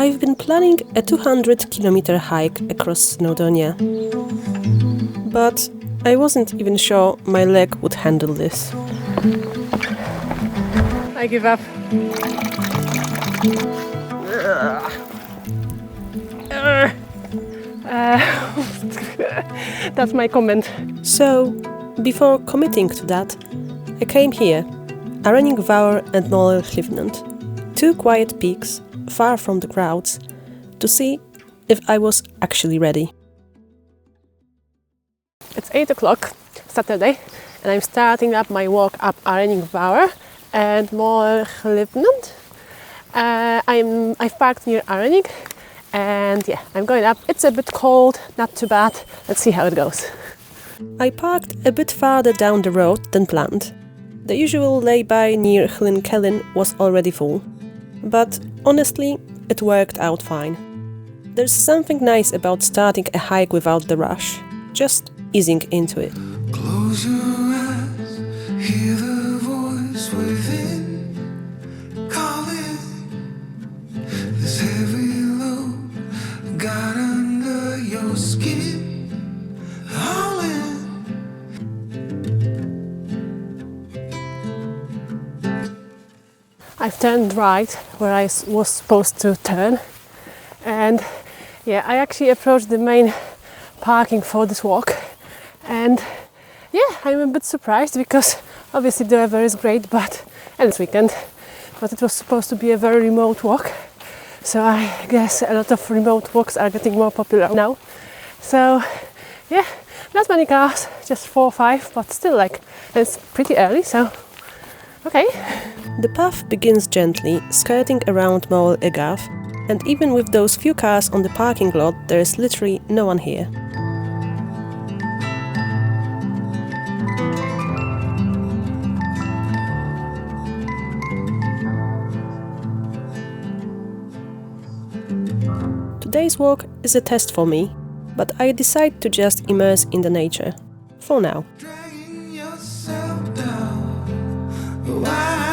I've been planning a 200-kilometer hike across Snowdonia, but I wasn't even sure my leg would handle this. I give up. That's my comment. So, before committing to that, I came here, Llyn Arenig Fawr and Moel Llyfnant, two quiet peaks, far from the crowds, to see if I was actually ready. It's 8 o'clock, Saturday, and I'm starting up my walk up Llyn Arenig Fawr and Moel Llyfnant. I've parked near Eryri, and yeah, I'm going up. It's a bit cold, not too bad. Let's see how it goes. I parked a bit farther down the road than planned. The usual lay-by near Llyn was already full, but honestly, it worked out fine. There's something nice about starting a hike without the rush, just easing into it. Close your eyes, hear the voice within, calling. This heavy load got under your skin, howling. I've turned right where I was supposed to turn, and yeah, I actually approached the main parking for this walk, and yeah, I'm a bit surprised because obviously the weather is great, and it's weekend, but it was supposed to be a very remote walk, so I guess a lot of remote walks are getting more popular now. So yeah, not many cars, just 4 or 5, but still, like, it's pretty early, so okay. The path begins gently, skirting around Moel Arenig, and even with those few cars on the parking lot, there is literally no one here. Today's walk is a test for me, but I decide to just immerse in the nature, for now. Dragging yourself down. Why?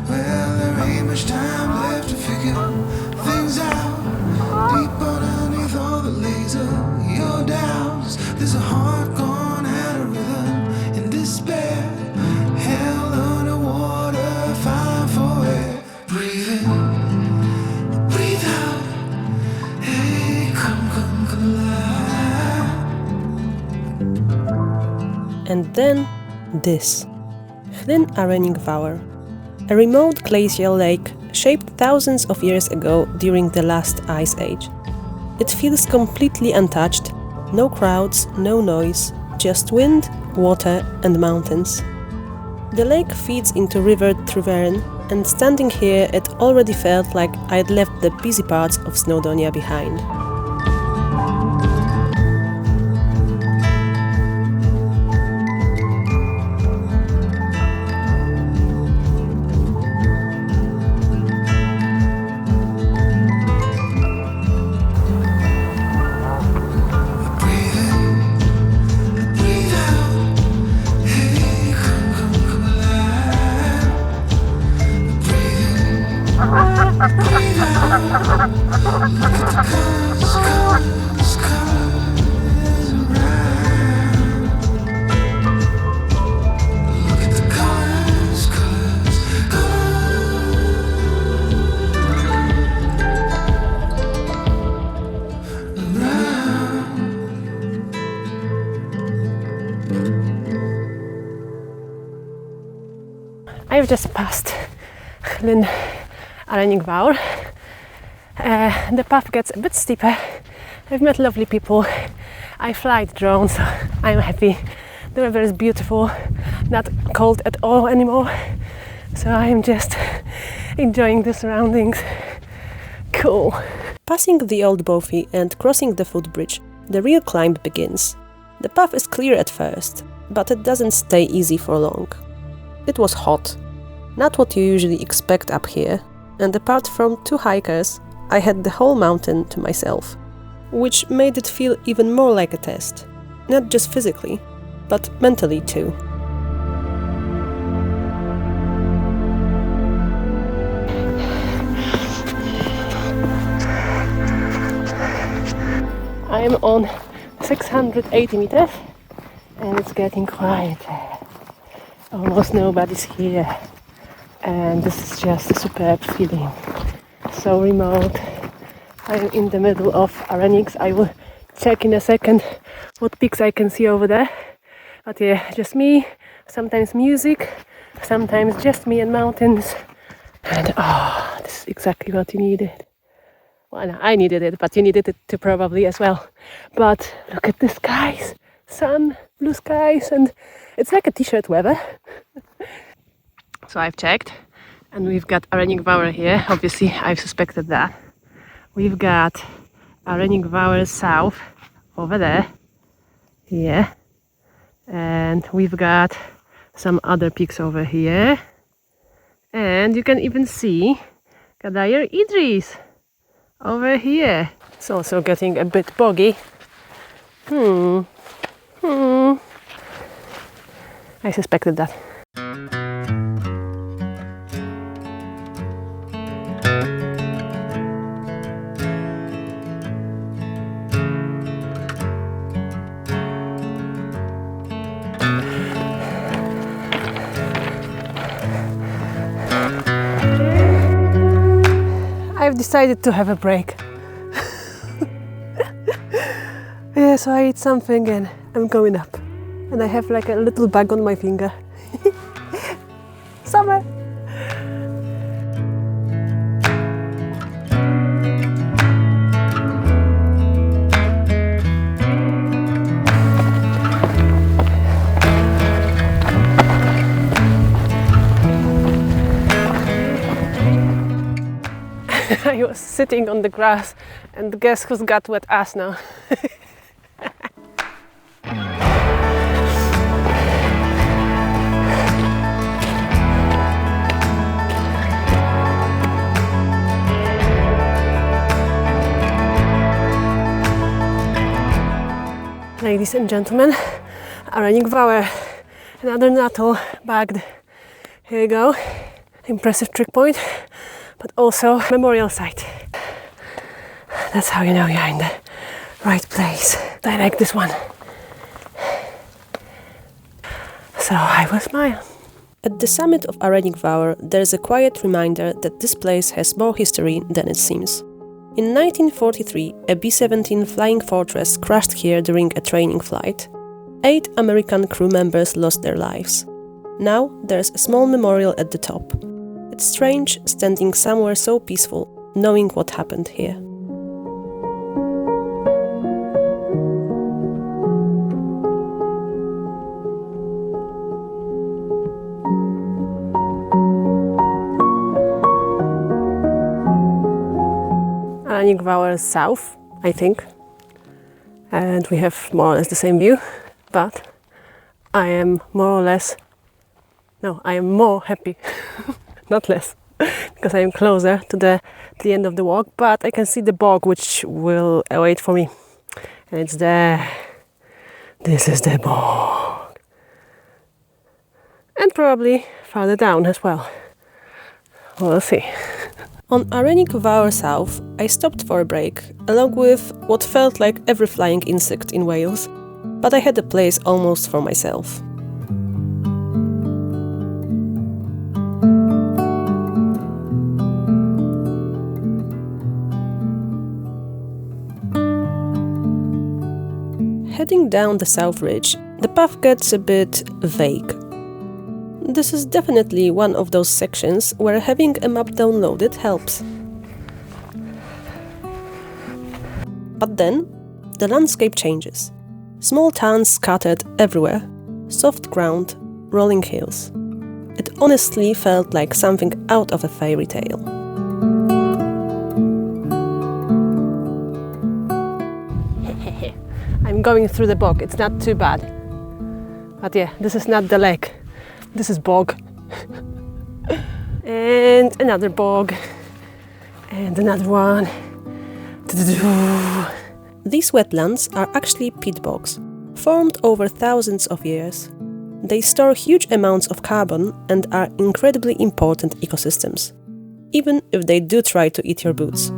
Well, there ain't much time left to figure things out. Deep underneath all the laser, your doubts. There's a heart gone out of rhythm in despair. Hell underwater, fine for air. Breathe in, breathe out. Hey, come alive. And then this. Llyn Arenig Fawr, a remote glacial lake shaped thousands of years ago during the last ice age. It feels completely untouched, no crowds, no noise, just wind, water and mountains. The lake feeds into River Tryweryn, and standing here it already felt like I'd left the busy parts of Snowdonia behind. I've just passed Llyn Arenig Fawr. The path gets a bit steeper. I've met lovely people. I fly the drone, so I'm happy. The weather is beautiful, not cold at all anymore. So I'm just enjoying the surroundings. Cool. Passing the old bothy and crossing the footbridge, the real climb begins. The path is clear at first, but it doesn't stay easy for long. It was hot, not what you usually expect up here, and apart from 2 hikers, I had the whole mountain to myself, which made it feel even more like a test, not just physically, but mentally too. I am on 680 meters and it's getting quieter. Almost nobody's here. And this is just a superb feeling. So remote. I am in the middle of Arenigs. I will check in a second what peaks I can see over there. But yeah, just me, sometimes music, sometimes just me and mountains. And oh, this is exactly what you needed. Well, no, I needed it, but you needed it too probably as well. But look at the skies, sun, blue skies, and it's like a t-shirt weather. So I've checked, and we've got Arenig Fawr here. Obviously, I've suspected that. We've got Arenig Fawr South over there, here, and we've got some other peaks over here, and you can even see Llyn over here. It's also getting a bit boggy. I suspected that. I've decided to have a break. Yeah, so I eat something and I'm going up. And I have like a little bug on my finger. Summer! I was sitting on the grass and guess who's got wet ass now? Ladies and gentlemen, Arenig Fawr, another natto bagged. Here you go, impressive trick point, but also memorial site. That's how you know you're in the right place. I like this one. So I will smile. At the summit of Arenig Fawr, there's a quiet reminder that this place has more history than it seems. In 1943, a B-17 Flying Fortress crashed here during a training flight. 8 American crew members lost their lives. Now there's a small memorial at the top. It's strange standing somewhere so peaceful, knowing what happened here. Arenig Fawr South, I think, and we have more or less the same view, but I am more happy, not less, because I am closer to the end of the walk, but I can see the bog which will await for me, and it's there. This is the bog, and probably farther down as well. We'll see. On Arenig Fawr South, I stopped for a break, along with what felt like every flying insect in Wales, but I had a place almost for myself. Heading down the South Ridge, the path gets a bit vague. This is definitely one of those sections where having a map downloaded helps. But then, the landscape changes. Small towns scattered everywhere, soft ground, rolling hills. It honestly felt like something out of a fairy tale. I'm going through the bog, it's not too bad. But yeah, this is not the lake. This is bog. And another bog. And another one. These wetlands are actually peat bogs, formed over thousands of years. They store huge amounts of carbon and are incredibly important ecosystems, even if they do try to eat your boots.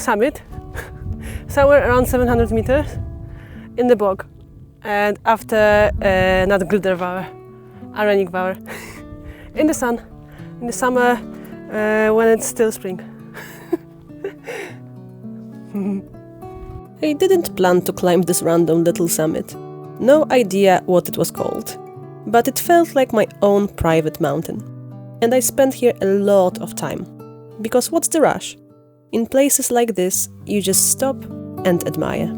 summit, somewhere around 700 meters, in the bog, and after not Llyn Arenig Fawr, in the sun, in the summer when it's still spring. I didn't plan to climb this random little summit. No idea what it was called, but it felt like my own private mountain. And I spent here a lot of time. Because what's the rush? In places like this, you just stop and admire.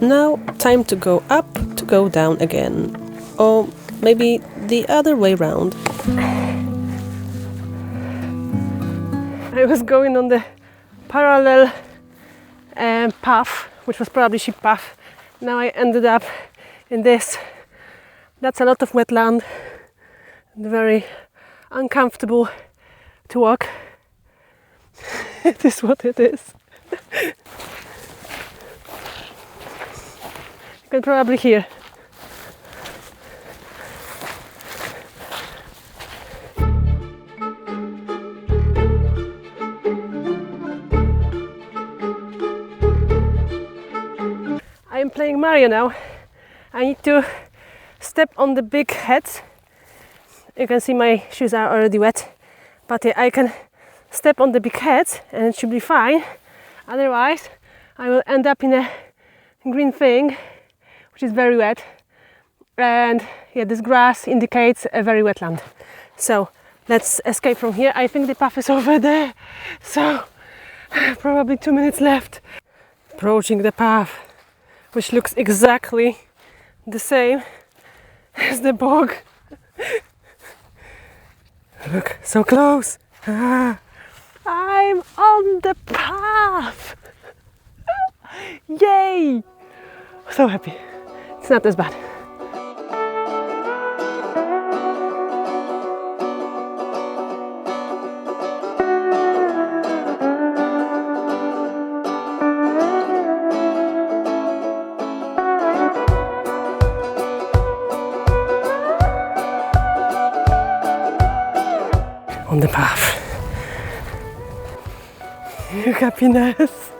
Now, time to go up to go down again. Or maybe the other way round. I was going on the parallel path, which was probably sheep path. Now I ended up in this. That's a lot of wetland and very uncomfortable to walk. It is what it is. You can probably hear. I am playing Mario now. I need to step on the big heads. You can see my shoes are already wet, but I can step on the big heads and it should be fine. Otherwise, I will end up in a green thing, which is very wet, and yeah, this grass indicates a very wet land. So let's escape from here. I think the path is over there, so probably 2 minutes left. Approaching the path, which looks exactly the same as the bog. Look, so close. I'm on the path. Yay! So happy. It's not as bad. On the path. Happiness.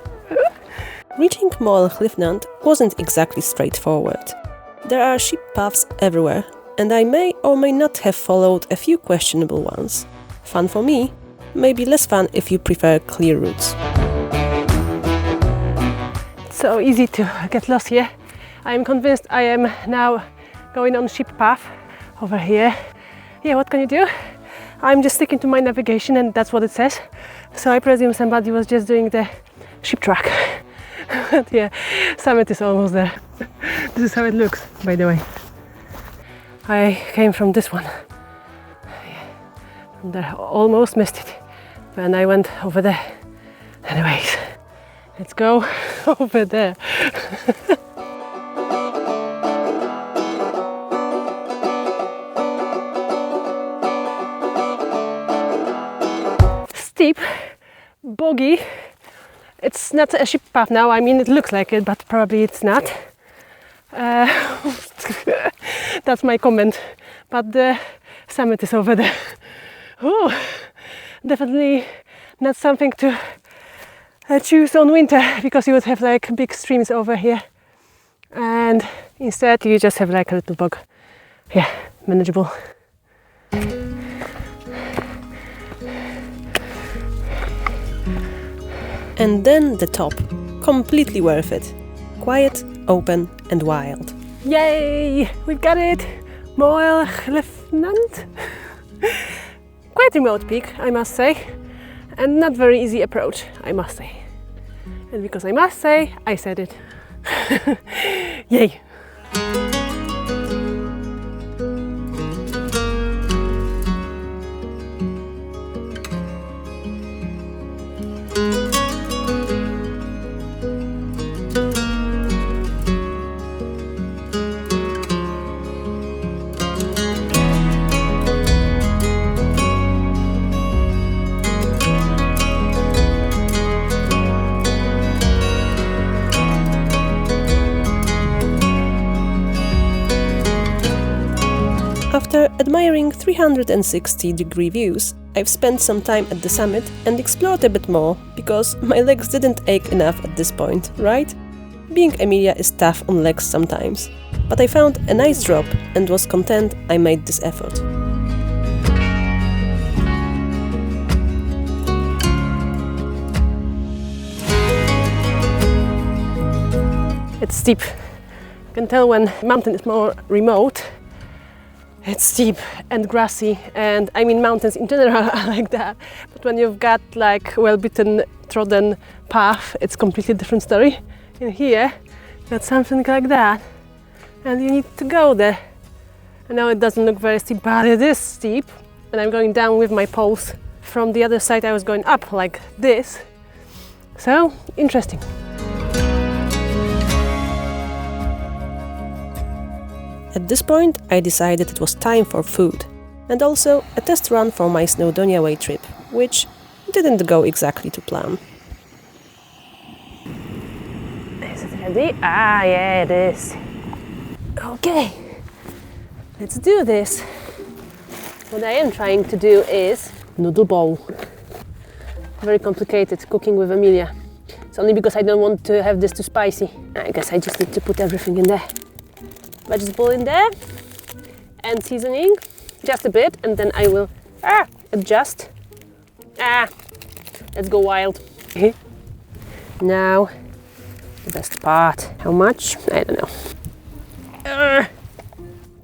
Reaching Moel Llyfnant wasn't exactly straightforward. There are sheep paths everywhere, and I may or may not have followed a few questionable ones. Fun for me, maybe less fun if you prefer clear routes. So easy to get lost here. I am convinced I am now going on sheep path over here. Yeah, what can you do? I'm just sticking to my navigation and that's what it says. So I presume somebody was just doing the sheep track. But yeah, summit is almost there. This is how it looks, by the way. I came from this one. From there, almost missed it. When I went over there. Anyways, let's go over there. Steep, boggy. It's not a sheep path now. I mean, it looks like it, but probably it's not. That's my comment. But the summit is over there. Ooh, definitely not something to choose on winter, because you would have like big streams over here, and instead you just have like a little bog. Yeah, manageable. And then the top, completely worth it. Quiet, open and wild. Yay! We've got it! Moel Llyfnant. Quite remote peak, I must say. and not very easy approach, I must say. And because I must say, I said it. Yay! After admiring 360-degree views, I've spent some time at the summit and explored a bit more, because my legs didn't ache enough at this point, right? Being Emilia is tough on legs sometimes, but I found a nice drop and was content I made this effort. It's steep. You can tell when mountain is more remote. It's steep and grassy, and I mean mountains in general are like that. But when you've got like well-beaten, trodden path, it's completely different story. And here, you got something like that, and you need to go there. I know it doesn't look very steep, but it is steep. And I'm going down with my poles. From the other side, I was going up like this. So, interesting. At this point, I decided it was time for food, and also a test run for my Snowdonia Way trip, which didn't go exactly to plan. Is it ready? Ah, yeah, it is. Okay, let's do this. What I am trying to do is noodle bowl. Very complicated cooking with Emilia. It's only because I don't want to have this too spicy. I guess I just need to put everything in there. Vegetable in there and seasoning just a bit, and then I will adjust. Let's go wild. Now the best part. How much? I don't know.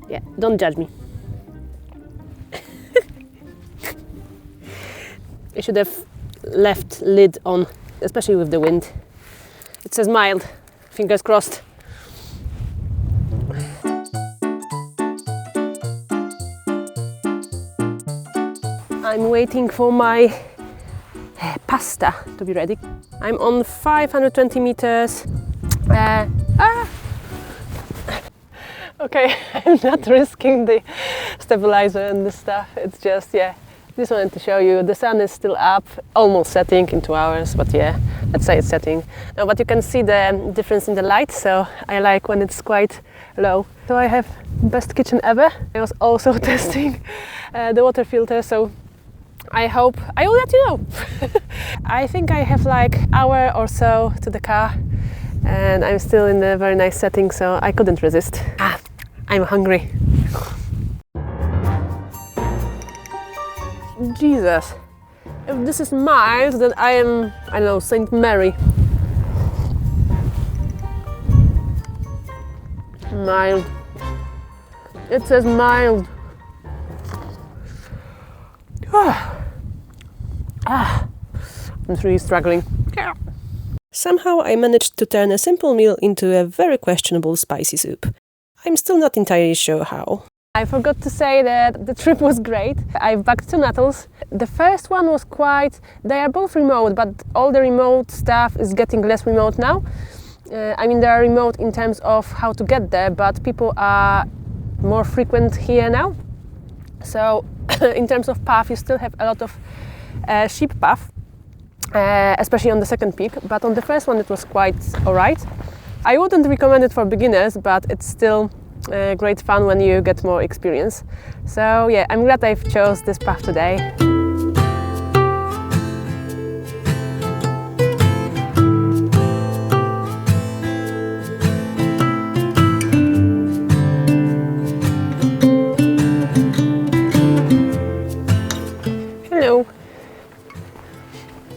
Yeah, don't judge me. I should have left lid on, especially with the wind. It says mild. Fingers crossed. I'm waiting for my pasta to be ready. I'm on 520 meters. Okay, I'm not risking the stabilizer and the stuff. It's just, yeah, just wanted to show you. The sun is still up, almost setting in 2 hours, but yeah, let's say it's setting. Now, but you can see the difference in the light, so I like when it's quite low. So I have best kitchen ever. I was also testing the water filter, so I hope I will let you know. I think I have like an hour or so to the car, and I'm still in a very nice setting, so I couldn't resist. I'm hungry. Jesus, if this is mild, then I am, I don't know, Saint Mary. Mild. It says mild. I'm really struggling. Somehow I managed to turn a simple meal into a very questionable spicy soup. I'm still not entirely sure how. I forgot to say that the trip was great. I've bagged 2 nuttles. The first one was they are both remote, but all the remote stuff is getting less remote now. I mean, they are remote in terms of how to get there, but people are more frequent here now. So in terms of path, you still have a lot of sheep path, especially on the second peak, but on the first one it was quite alright. I wouldn't recommend it for beginners, but it's still great fun when you get more experience. So yeah, I'm glad I've chose this path today. Hello.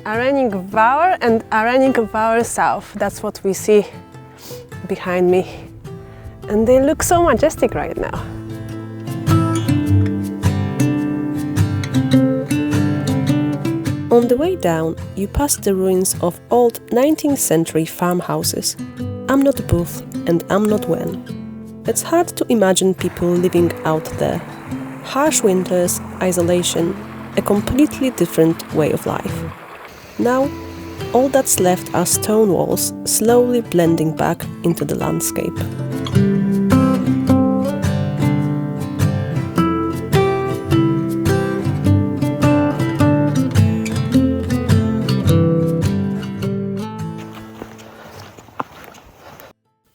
Arenig Fawr and Arenig Fawr South. That's what we see behind me. And they look so majestic right now. On the way down, you pass the ruins of old 19th century farmhouses. I'm not Booth and I'm not Wen. It's hard to imagine people living out there. Harsh winters, isolation, a completely different way of life. Now, all that's left are stone walls slowly blending back into the landscape.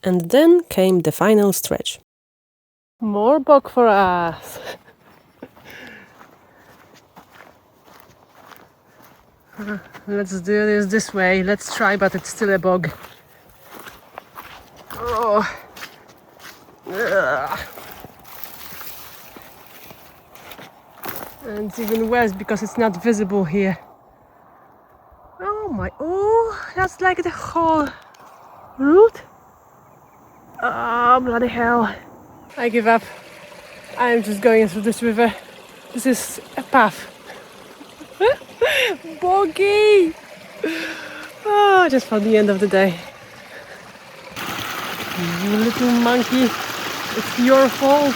And then came the final stretch. More bog for us. Let's do this way. Let's try, but it's still a bog. Oh. Ugh. And it's even worse because it's not visible here. Oh my, oh, that's like the whole route. Oh, bloody hell. I give up. I'm just going through this river. This is a path. Boggy! Oh, just for the end of the day. You little monkey, it's your fault.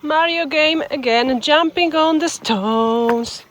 Mario game again, jumping on the stones.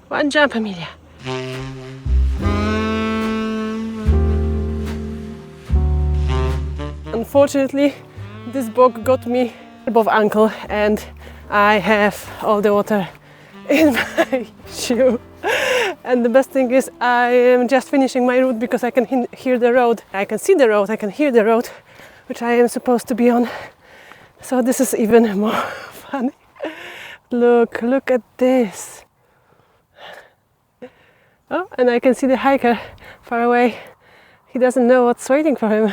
One jump, Amelia. Unfortunately, this bog got me above ankle and I have all the water in my shoe. And the best thing is I am just finishing my route because I can hear the road. I can see the road, I can hear the road, which I am supposed to be on. So this is even more funny. Look at this. Oh, and I can see the hiker far away. He doesn't know what's waiting for him.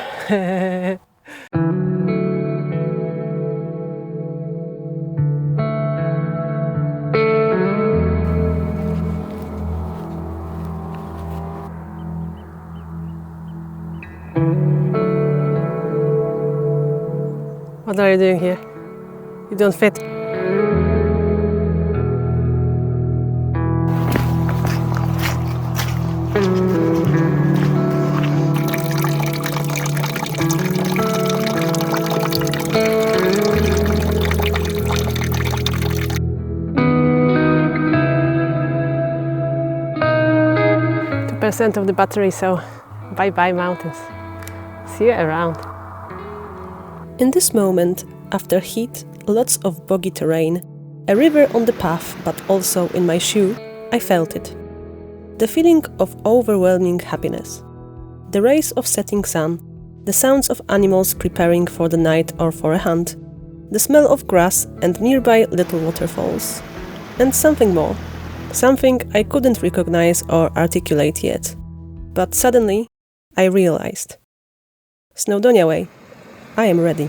What are you doing here? You don't fit. Percent of the battery, so bye-bye mountains. See you around. In this moment, after heat, lots of boggy terrain, a river on the path but also in my shoe, I felt it. The feeling of overwhelming happiness. The rays of setting sun, the sounds of animals preparing for the night or for a hunt, the smell of grass and nearby little waterfalls. And something more. Something I couldn't recognize or articulate yet. But suddenly, I realized. Snowdonia Way. I am ready.